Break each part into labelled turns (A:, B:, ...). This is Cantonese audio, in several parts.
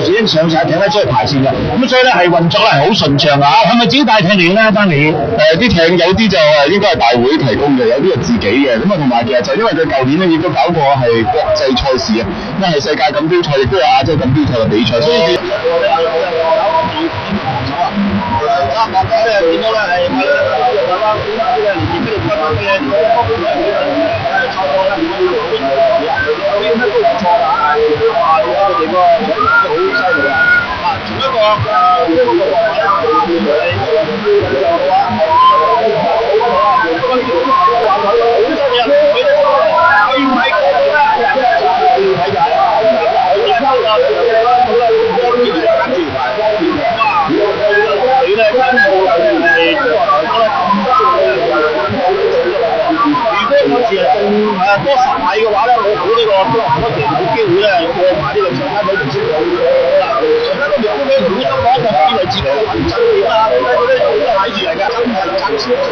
A: 賽事已經上晒艇咧出去排線嘅，咁所以咧係運作咧係好順暢啊！係咪自己帶艇嚟咧？當年
B: 啲艇有啲就應該係大會提供嘅，有啲係自己嘅。咁啊，同埋其實就因為佢舊年咧亦都搞過係國際賽事啊，因為係世界錦標賽，亦都有亞洲錦標賽嘅比賽，所以佢
A: 多10米嘅話咧，我估呢個都好多人冇機會咧過埋呢個長灘島同先到嗱，長灘島苗高咧，如果得攞一個以為自己嘅穩陣點啊，佢咧都睇住嚟㗎，真係爭少少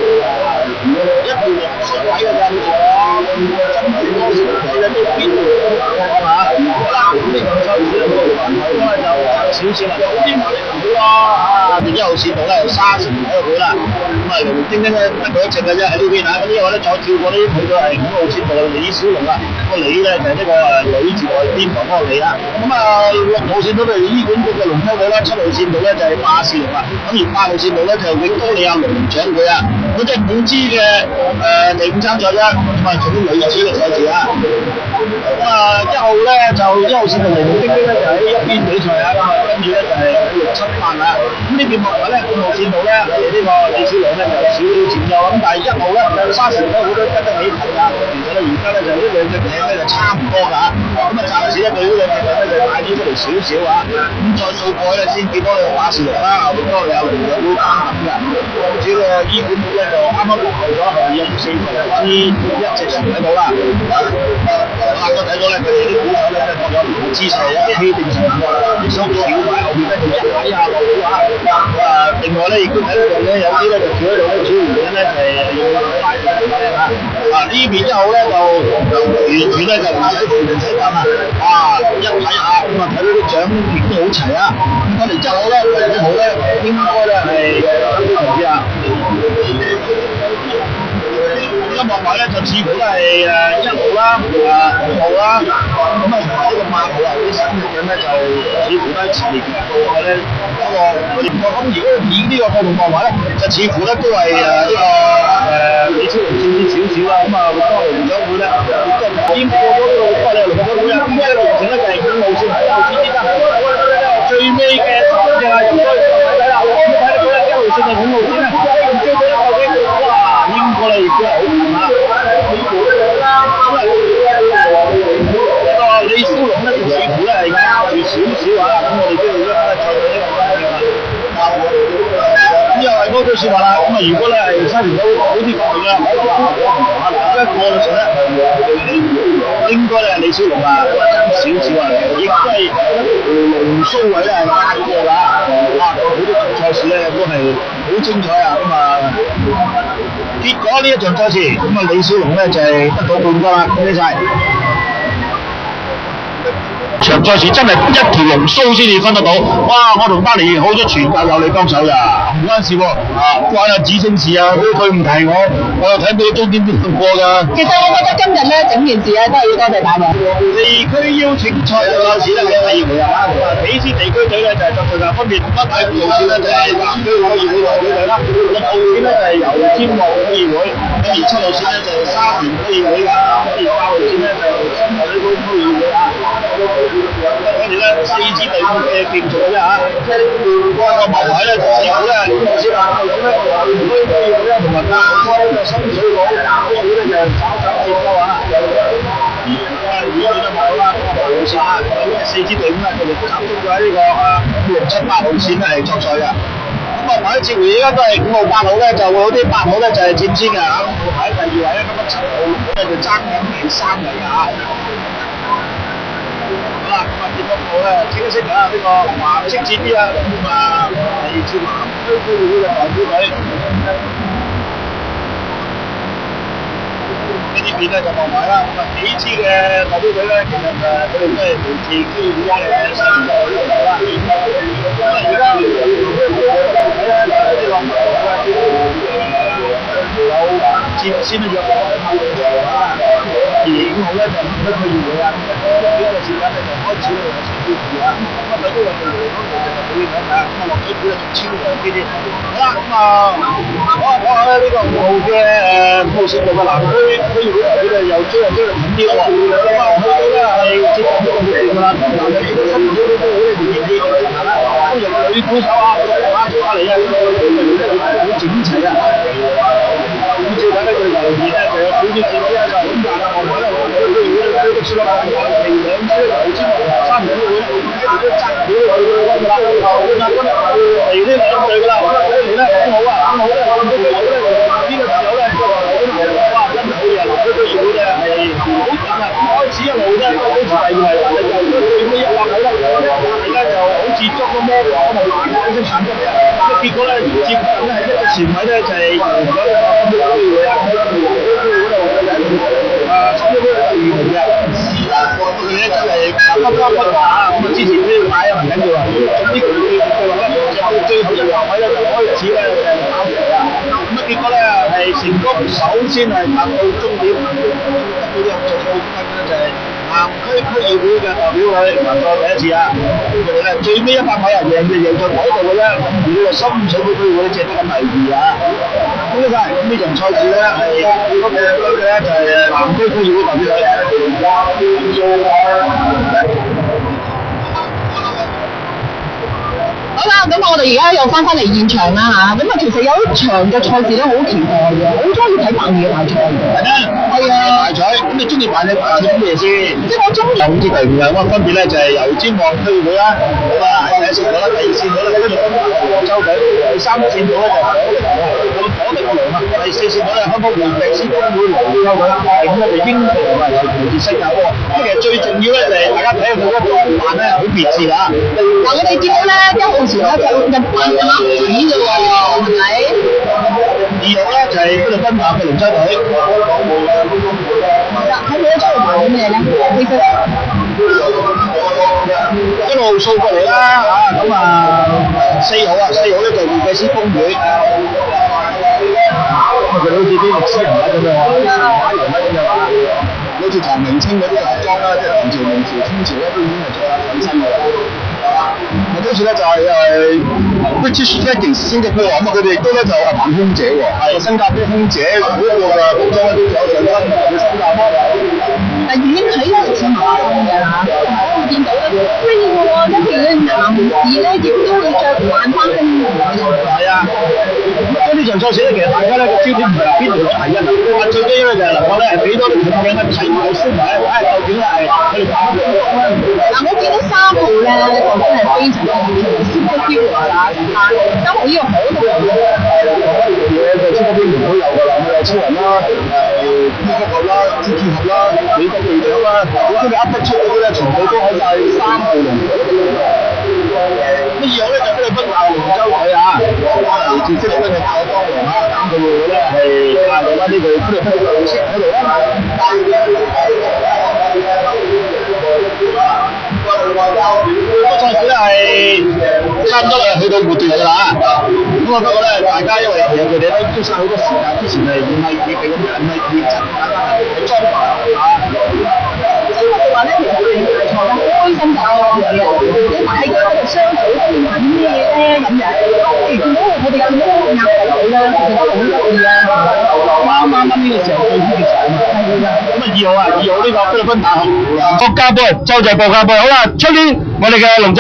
A: 一條10米嘅咋，好似真係多少米咧都邊度係嘛？好啦，咁呢場賽事咧，個環頭咧就爭少少啦，有啲馬力唔好啊，1號線度咧有沙城喺度啦，咁啊零丁丁咧得佢一隻嘅啫喺呢邊啊，咁呢個咧再跳過呢去到係5號線度嘅李小龍啊，個李咧就係呢個女字外邊旁嗰個李啦，咁啊6號線度咧醫管局嘅龍舟隊啦，7號線度咧就係巴士龍啊，咁而8號線度咧就係永多利亞龍獎佢啊，咁即係5支嘅第5參賽啦，咁啊做啲女子嘅賽事啊。咁啊1號咧就1號線同零丁丁咧就喺一邊比賽啊，跟住咧就係6、7、8啊。咁呢邊落嚟咧5號線度咧係呢個李小龍咧就少少前右，咁但係1號咧沙士都好多跟得起頭㗎。其實咧而家咧就呢兩隻艇咧就差唔多㗎，咁啊暫時咧對呢兩隻艇咧就帶啲出嚟少少啊。咁再數過咧先見到你巴士龍啦，永多利亞龍獎會擔緊㗎。跟住呢個醫管局咧就啱啱落後咗係1、4支一隻船喺度啦。大家睇到咧，佢哋啲股手咧都有唔同姿勢，有啲氣定神閒，啲手翹喺後面咧就一下落啊！另外咧亦都睇到咧有啲咧就翹喺度咧，主要原因咧就係要拉住佢咧嚇。呢邊1號咧就完全咧就唔使扶唔使等啊！一睇下咁啊睇到啲獎亦都好齊啊！咁睇嚟1號咧2號咧應該咧係唔知啊。咁落埋咧就似乎都係1號啦、5號啦，咁啊呢個8號啊啲新嘅咧就似乎都喺前面嘅，不過咧嗰個情況咁如果以呢個角度望埋咧，就似乎咧都係呢個李小龍佔啲少少啦，咁啊好多龍獎會咧亦都已經過咗呢個好多龍獎會啊，咁呢個龍程咧就係5號線同1號線之間，最尾嘅3隻啊，應該睇啦，我睇到咧1號線同5號線咧，唔追到一個嘅，哇！應該咧亦都係好近啊！呢個李小龍咧似乎咧係壓住少少啊！咁我哋都要一陣再睇呢個方向啊！咁又係嗰句説話啦。咁啊，如果咧係收唔到好啲方面咧，可能話我唔同啊。因為過咗時咧，應該咧李小龍啊爭少少啊，亦都係龍鬚位咧係壓過㗎。好多場賽事咧都係好精彩啊！咁啊〜結果呢一場賽事，咁啊李小龍咧就係得到冠軍啦，恭喜晒！場賽事真係一條龍鬚先至分得到，哇！我同丹尼好咗全靠有你幫手呀，唔關事喎，關阿子星事啊，佢唔提我又睇到中間邊度過㗎。
C: 其實我覺得今日咧整件事咧都係要多謝大王。
A: 地區邀請賽嘅賽事咧係第2回合啊，比斯地區隊咧就係作賽㗎，分別北大路線咧就係南區可議會代表隊啦，6號線咧就係油尖旺可議會，咁而7號線咧就係沙田可議會㗎，咁而8號線咧就係新海區可議會啊。我哋咧4支隊伍嘅競逐嘅啫嚇，個幕位咧就似乎咧5號線啊，咁咧區可議會咧同埋8號線嘅深水埗可議會咧就稍稍接收啊。如果你都冇啦，咁啊8號線啊，4支隊伍咧佢哋集中咗喺呢個6、7、8號線咧係作賽嘅。咁啊，排次回而家都係5號、8號咧就會好啲，8號咧就係佔先嘅嚇，排第2位咧，咁啊7號、6號咧就爭緊第3位嘅嚇。好啦，咁啊見到我咧清一色啊，呢個藍色字啲啊，咁啊嚟自南區區議會嘅代表隊。呢啲片咧就望埋啦。咁啊幾支嘅代表隊咧，其實佢哋都係嚟自區議會嘅新界呢度啦。咁啊而家睇咧呢個有接先咧約我哋拍嘅2月5號咧就行咗區議會啦。呢個時間咧就開始咧有少少事啦。咁啊對於我哋嚟講就係好影響㗎。咁啊落水股咧仲超過呢啲。好啦，咁啊講下咧呢個5號嘅5號線路嘅南區區議會代表咧又追近啲喎。咁啊去到咧係接近呢個末段㗎啦。但係見到新區都好咧，年紀嘅人啦，都由女鼓手啊，做下嚟啊，好整齊啊。咁照睇咧，佢留言咧就有少少自己啊，就係咁但係我覺得佢都算啦，係2支油尖旺3區會咧，喺度都爭少咗佢㗎啦。嚟呢兩隊㗎啦，嚟咧5號啊，5號咧，呢個時候咧，哇！真係好嘢，區議會咧係好緊啊，開始一路咧都好似第2位，但係就到最尾100號咧，就好似捉個魔鬼咁慢慢先行出嚟啊！咁結果咧接近咧係一個前位咧就係贏咗呢個區議會啊，區議會嗰度新區會第2名嘅。佢哋咧真係不爭不華啊！咁啊之前呢買啊唔緊要啊，總之佢話咧最後100位咧就開始咧就跑出嚟啦。咁啊結果咧係成功首先係達到終點，得到呢個最高分咧就係南區區議會嘅代表佢贏咗第1次啊！佢哋咧最尾100位人贏就贏在嗰度嘅啫，而呢個深水埗區議會只得緊第2啊！咁呢場賽事咧係嗰個咧就係南區區議會代表隊。
C: 好啦，咁我哋而家又翻嚟現場啦嚇，咁啊其實有一場嘅賽事咧好期待嘅，好中意睇扮嘢大賽嘅。係咩？係啊。
A: 大賽，咁你中意扮嘢大賽啲咩先？
C: 即係我中意。
A: 5支隊伍嘅，咁分別咧就係油尖旺區議會啦，咁啊喺第1線度啦，第2線度咧跟住分黃州隊，第3線度咧就火力龍啊，咁火力龍啊，第4線度咧香港回力先工會龍舟隊，第5咧就英雄啊，嚟自新加坡。咁其實最重要咧就係大家睇下佢嗰個裝扮咧好別緻啊！
C: 嗱，我哋見到咧1號前咧就日本鴨仔嘅喎，係咪
A: ？2號咧就係菲律賓馬嘅龍舟隊。
C: 係啦，睇佢一出嚟扮緊咩咧？其實
A: 一路掃過嚟啦嚇，咁啊4號咧就會計師公會。佢好似啲歷史人物咁樣，
B: 好似唐明清嗰啲嘅服裝啦，即係唐朝、明朝、清朝咧都已經係着下上身嘅啦。跟住咧就係British Flagging 新加坡咁啊，佢哋亦都咧就係扮空姐喎，係新加坡空姐嗰個嘅服裝咧都着上身，係新加坡。
C: 但遠睇咧就似馬生嘅嚇，我會見到咧，咩喎？跟住咧男士咧亦都會着扮翻空嘅。
A: 係啊，咁呢場賽事咧，其實大家咧個焦點唔係邊條排一，最緊要咧就係能夠咧俾多啲觀眾咧睇埋先睇，究竟係佢哋扮乜嘢。
C: 嗱，我見到3號咧就真係非常之super hero 啦，3號呢個好多人嘅。
B: 嘢就超級英雄都有㗎啦，有超人啦，蝙蝠俠啦，蜘蛛俠啦，美國隊長啦，總之你噏得出嗰啲咧，全部都喺晒3號龍。
A: 咁2號咧就菲律賓大龍舟隊啊，嚟自菲律賓嘅大江龍啊，咁佢會咧係帶嚟翻呢個菲律賓嘅紅色嗰度啦。個賽事咧係差唔多係去到末段㗎啦，咁啊不過咧大家因為其實佢哋都嘥好多時間，之前係唔係預備咁樣，唔係預測大家係裝扮啊。
C: 即係我話咧，其實佢哋大賽咧開心就係你大家喺度相處都玩咩咧咁樣，見到我哋見到個鴨仔隊咧，其實都好得意啊！啱呢個時候最好嘅時候啊！
A: 咁啊2號呢個菲律賓大學國家杯，洲際國家杯，好啦，出年我哋嘅龍舟